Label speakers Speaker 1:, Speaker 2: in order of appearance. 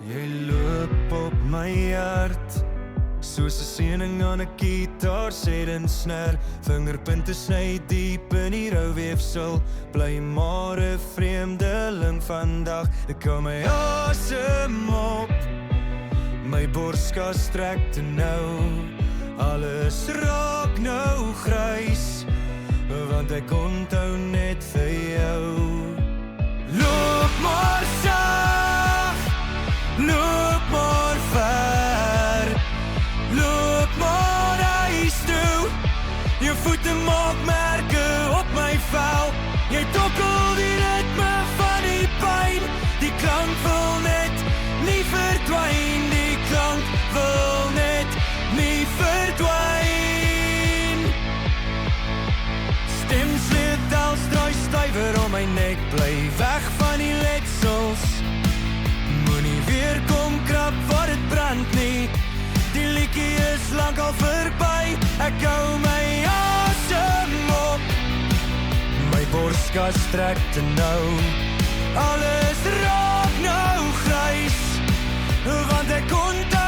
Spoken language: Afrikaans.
Speaker 1: Jy loop op my hart, soos 'n seëning aan 'n gitaar, sê en snare, vingerpunte sny diep in die rouweefsel, bly maar 'n vreemdeling vandag, ek hou my asem op, my borskas trek te nou, alles raak nou grys, want ek onthou net vir jou. Loop maar sag, loop maar ver, loop maar huis toe, jou voete maak merke op my vel, jy tokkel die ritme van die pyn, die klank wil net nie verdwyn, die klank wil net nie verdwyn. Stemsleutels draai stywer om my nek, bly weg van die letsels, moenie weer kom krap waar dit brand nie, die liedjie is lang al verby, ek hou my asem op, my borskas trek te nou, alles raak nou grys, want ek onthou